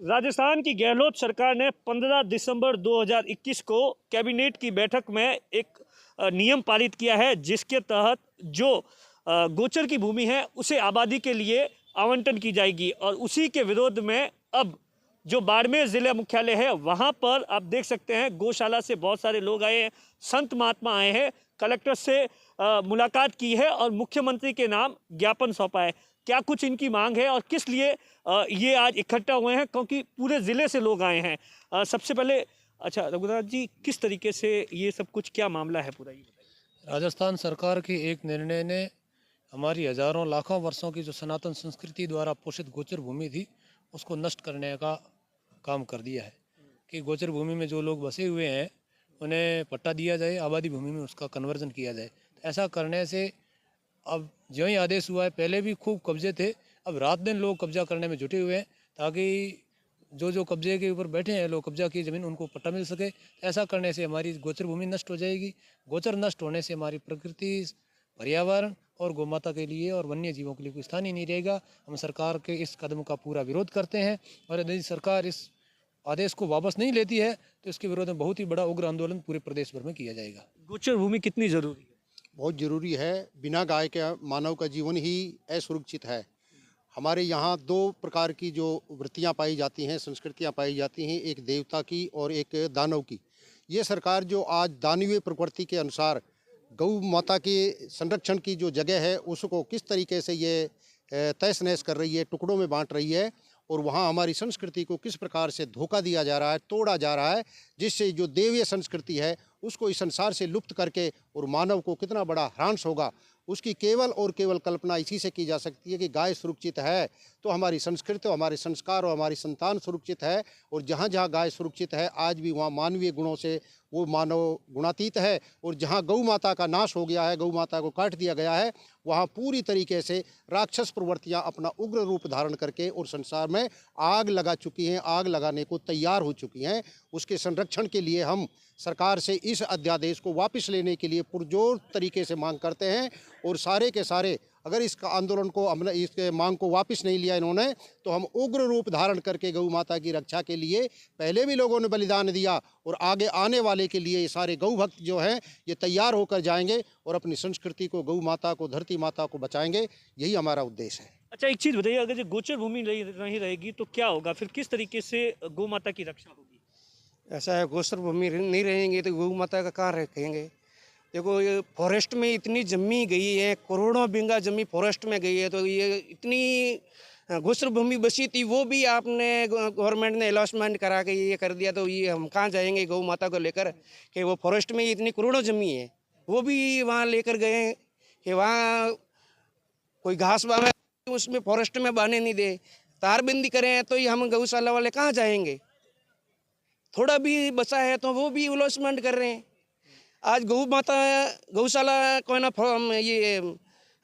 राजस्थान की गहलोत सरकार ने 15 दिसंबर 2021 को कैबिनेट की बैठक में एक नियम पारित किया है, जिसके तहत जो गोचर की भूमि है उसे आबादी के लिए आवंटन की जाएगी। और उसी के विरोध में अब जो बाड़मेर ज़िला मुख्यालय है वहाँ पर आप देख सकते हैं गौशाला से बहुत सारे लोग आए हैं, संत महात्मा आए हैं, कलेक्टर से मुलाकात की है और मुख्यमंत्री के नाम ज्ञापन सौंपा है। क्या कुछ इनकी मांग है और किस लिए ये आज इकट्ठा हुए हैं, क्योंकि पूरे ज़िले से लोग आए हैं। सबसे पहले अच्छा रघुनाथ जी, किस तरीके से ये सब कुछ क्या मामला है पूरा ये बताइए। राजस्थान सरकार के एक निर्णय ने हमारी हजारों लाखों वर्षों की जो सनातन संस्कृति द्वारा पोषित गोचर भूमि थी उसको नष्ट करने का काम कर दिया है कि गोचर भूमि में जो लोग बसे हुए हैं उन्हें पट्टा दिया जाए, आबादी भूमि में उसका कन्वर्जन किया जाए। तो ऐसा करने से अब जो ही आदेश हुआ है, पहले भी खूब कब्जे थे, अब रात दिन लोग कब्जा करने में जुटे हुए हैं ताकि जो कब्जे के ऊपर बैठे हैं लोग, कब्जा की ज़मीन, उनको पट्टा मिल सके। ऐसा करने से हमारी गोचर भूमि नष्ट हो जाएगी। गोचर नष्ट होने से हमारी प्रकृति, पर्यावरण और गौमाता के लिए और वन्य जीवों के लिए कोई स्थान ही नहीं रहेगा। हम सरकार के इस कदम का पूरा विरोध करते हैं और यदि सरकार इस आदेश को वापस नहीं लेती है तो इसके विरोध में बहुत ही बड़ा उग्र आंदोलन पूरे प्रदेश भर में किया जाएगा। गोचर भूमि कितनी जरूरी है? बहुत ज़रूरी है। बिना गाय के मानव का जीवन ही असुरक्षित है। हमारे यहाँ दो प्रकार की जो वृत्तियाँ पाई जाती हैं, संस्कृतियाँ पाई जाती हैं, एक देवता की और एक दानव की। ये सरकार जो आज दानवीय प्रवृत्ति के अनुसार गौ माता के संरक्षण की जो जगह है उसको किस तरीके से ये तहस नहस कर रही है, टुकड़ों में बांट रही है, और वहाँ हमारी संस्कृति को किस प्रकार से धोखा दिया जा रहा है, तोड़ा जा रहा है, जिससे जो देवीय संस्कृति है उसको इस संसार से लुप्त करके और मानव को कितना बड़ा ह्रास होगा, उसकी केवल और केवल कल्पना इसी से की जा सकती है कि गाय सुरक्षित है तो हमारी संस्कृति, हमारे संस्कार और हमारी संतान सुरक्षित है। और जहाँ जहाँ गाय सुरक्षित है आज भी वहाँ मानवीय गुणों से वो मानव गुणातीत है। और जहाँ गौ माता का नाश हो गया है, गौ माता को काट दिया गया है, वहाँ पूरी तरीके से राक्षस प्रवृत्तियाँ अपना उग्र रूप धारण करके और संसार में आग लगा चुकी हैं, आग लगाने को तैयार हो चुकी हैं। उसके संरक्षण के लिए हम सरकार से इस अध्यादेश को वापस लेने के लिए पुरजोर तरीके से मांग करते हैं। और सारे के सारे अगर इस आंदोलन को हमने, इसके मांग को वापस नहीं लिया इन्होंने, तो हम उग्र रूप धारण करके गौ माता की रक्षा के लिए पहले भी लोगों ने बलिदान दिया और आगे आने वाले के लिए ये सारे गौ भक्त जो हैं ये तैयार होकर जाएंगे और अपनी संस्कृति को, गौ माता को, धरती माता को बचाएंगे। यही हमारा उद्देश्य है। अच्छा एक चीज़ बताइए, अगर जो गोचर भूमि नहीं रहेगी तो क्या होगा फिर? किस तरीके से गौ माता की रक्षा होगी? ऐसा है, गोचर भूमि नहीं रहेंगे तो गौ माता का कहाँ रखेंगे। देखो ये फॉरेस्ट में इतनी जमी गई है, करोड़ों बीघा जमी फॉरेस्ट में गई है, तो ये इतनी गोचर भूमि बची थी वो भी आपने गवर्नमेंट ने अलॉटमेंट करा के ये कर दिया, तो ये हम कहाँ जाएंगे गौ माता को लेकर कि वो फॉरेस्ट में इतनी करोड़ों जमी है वो भी वहाँ लेकर गए कि वहाँ कोई घास बावे उसमें फॉरेस्ट में बाने नहीं दे, तारबंदी करें तो ये हम गौशाला वाले कहाँ जाएंगे। थोड़ा भी बचा है तो वो भी अलॉटमेंट कर रहे हैं। आज गौ माता गौशाला कोई ना ये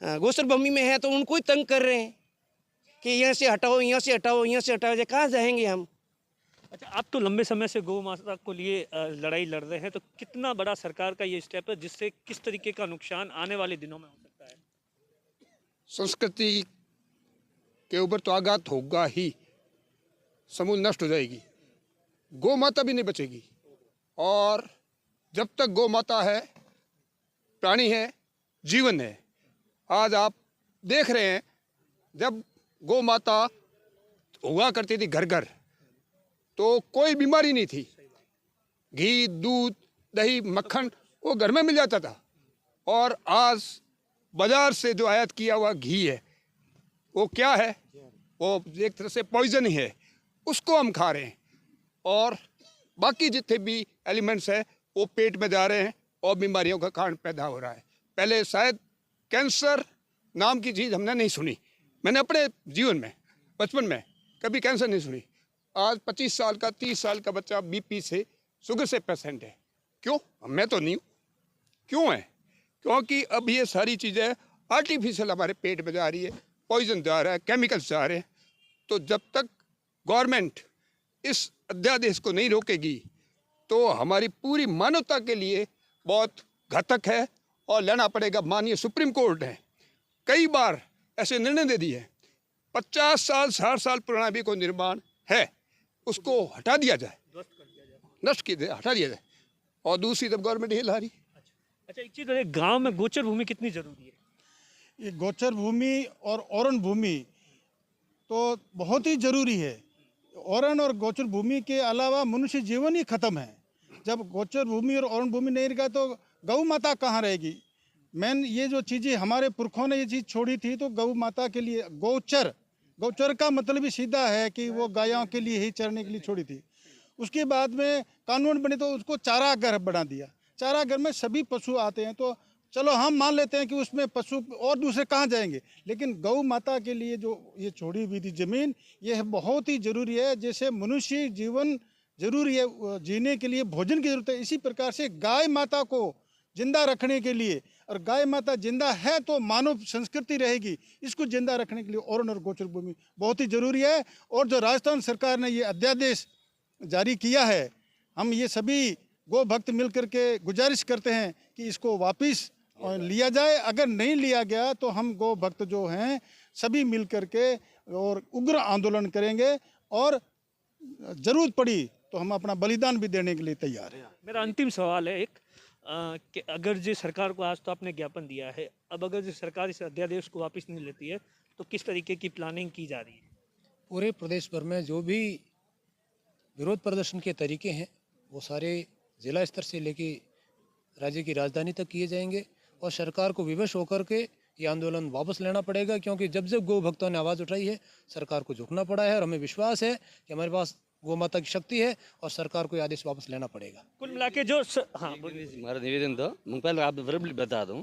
गोचर भूमि में है तो उनको ही तंग कर रहे हैं कि यहाँ से हटाओ, यहाँ से हटाओ, यहाँ से हटाओ, कहाँ जाएंगे हम। अच्छा, आप तो लंबे समय से गौ माता को लिए लड़ाई लड़ रहे हैं, तो कितना बड़ा सरकार का ये स्टेप है जिससे किस तरीके का नुकसान आने वाले दिनों में हो सकता है? संस्कृति के ऊपर तो आघात होगा ही, समूल नष्ट हो जाएगी, गौ माता भी नहीं बचेगी। और जब तक गौ माता है, प्राणी है, जीवन है। आज आप देख रहे हैं जब गौ माता हुआ करती थी घर घर तो कोई बीमारी नहीं थी, घी, दूध, दही, मक्खन वो घर में मिल जाता था। और आज बाजार से जो आयात किया हुआ घी है वो क्या है, वो एक तरह से पॉइजन ही है, उसको हम खा रहे हैं। और बाकी जितने भी एलिमेंट्स है वो पेट में जा रहे हैं और बीमारियों का कारण पैदा हो रहा है। पहले शायद कैंसर नाम की चीज़ हमने नहीं सुनी, मैंने अपने जीवन में बचपन में कभी कैंसर नहीं सुनी। आज 25 साल का 30 साल का बच्चा बीपी से, शुगर से पेशेंट है। क्यों? मैं तो नहीं हूँ। क्यों है? क्योंकि अब ये सारी चीज़ें आर्टिफिशियल हमारे पेट में जा रही है, पॉइजन जा रहा है, केमिकल्स जा रहे हैं। तो जब तक गवर्नमेंट इस अध्यादेश को नहीं रोकेगी तो हमारी पूरी मानवता के लिए बहुत घातक है और लेना पड़ेगा। माननीय सुप्रीम कोर्ट ने कई बार ऐसे निर्णय दे दिए। 50 साल 60 साल पुराना भी कोई निर्माण है उसको हटा दिया जाए, नष्ट किया जाए, हटा दिया जाए। और दूसरी तरफ गवर्नमेंट ये ला रही। अच्छा, एक चीज़ बताइए, गांव में गोचर भूमि कितनी जरूरी है? ये गोचर भूमि और ओरण भूमि तो बहुत ही जरूरी है। ओरण और गोचर भूमि के अलावा मनुष्य जीवन ही खत्म है। जब गोचर भूमि और ओरण भूमि नहीं रहेगा तो गौ माता कहाँ रहेगी? मेन ये जो चीज़ें हमारे पुरखों ने ये चीज़ छोड़ी थी, तो गौ माता के लिए गोचर, गोचर का मतलब ही सीधा है कि वो गायों के लिए ही चरने के लिए छोड़ी थी। उसके बाद में कानून बने तो उसको चारागाह बना दिया। चारागाह में सभी पशु आते हैं, तो चलो हम मान लेते हैं कि उसमें पशु और दूसरे कहाँ जाएंगे, लेकिन गौ माता के लिए जो ये छोड़ी हुई थी ज़मीन, ये बहुत ही ज़रूरी है। जैसे मनुष्य जीवन जरूरी है, जीने के लिए भोजन की जरूरत है, इसी प्रकार से गाय माता को जिंदा रखने के लिए, और गाय माता जिंदा है तो मानव संस्कृति रहेगी, इसको जिंदा रखने के लिए ओरण और गोचर भूमि बहुत ही जरूरी है। और जो राजस्थान सरकार ने ये अध्यादेश जारी किया है, हम ये सभी गो भक्त मिलकर के गुजारिश करते हैं कि इसको वापस लिया जाए। अगर नहीं लिया गया तो हम गो भक्त जो हैं सभी मिल करके और उग्र आंदोलन करेंगे, और जरूरत पड़ी तो हम अपना बलिदान भी देने के लिए तैयार हैं। मेरा अंतिम सवाल है एक, कि अगर जो सरकार को आज तो आपने ज्ञापन दिया है, अब अगर जो सरकार इस अध्यादेश को वापस नहीं लेती है तो किस तरीके की प्लानिंग की जा रही है? पूरे प्रदेश भर में जो भी विरोध प्रदर्शन के तरीके हैं वो सारे जिला स्तर से लेके राज्य की राजधानी तक किए जाएंगे, और सरकार को विवश होकर के ये आंदोलन वापस लेना पड़ेगा, क्योंकि जब जब गौ भक्तों ने आवाज़ उठाई है सरकार को झुकना पड़ा है, और हमें विश्वास है कि हमारे पास गौ माता की शक्ति है और सरकार को ये आदेश वापस लेना पड़ेगा। कुल मिला के जो हाँ बोलिए। हमारा निवेदन था, मैं पहले आप वर्बली बता दूं,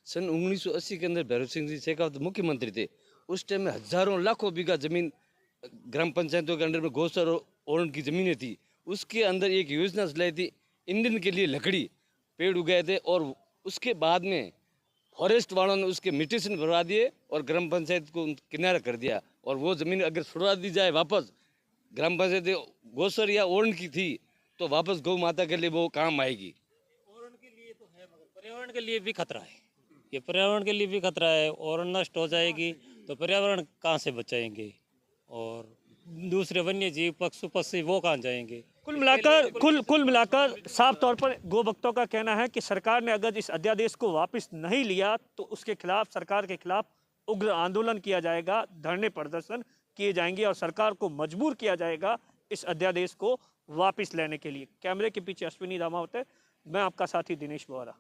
सन 1980 के अंदर भैरव सिंह जी शेखावत मुख्यमंत्री थे। उस टाइम में हजारों लाखों बीघा जमीन ग्राम पंचायतों के अंडर में गोचर और ओरण की जमीनें थी। उसके अंदर एक योजना चलाई थी, ईंधन के लिए लकड़ी पेड़ उगाए थे, और उसके बाद में फॉरेस्ट वालों ने उसके म्यूटेशन भरवा दिए और ग्राम पंचायत को किनारा कर दिया। और वो ज़मीन अगर छुड़वा दी जाए वापस, ग्राम पंचायत गोचर या ओरण की थी, तो वापस गौ माता के लिए वो काम आएगी। ओरण के लिए तो है, मगर पर्यावरण के लिए भी खतरा है। ये पर्यावरण के लिए भी खतरा है। ओरण नष्ट हो जाएगी तो पर्यावरण कहाँ से बचाएंगे, और दूसरे वन्य जीव पशु पक्षी वो कहाँ जाएंगे? कुल मिलाकर साफ तौर पर गो भक्तों का कहना है कि सरकार ने अगर इस अध्यादेश को वापस नहीं लिया तो उसके खिलाफ, सरकार के खिलाफ उग्र आंदोलन किया जाएगा, धरने प्रदर्शन किए जाएंगे और सरकार को मजबूर किया जाएगा इस अध्यादेश को वापस लेने के लिए। कैमरे के पीछे अश्विनी रामावत है, मैं आपका साथी दिनेश बोहरा।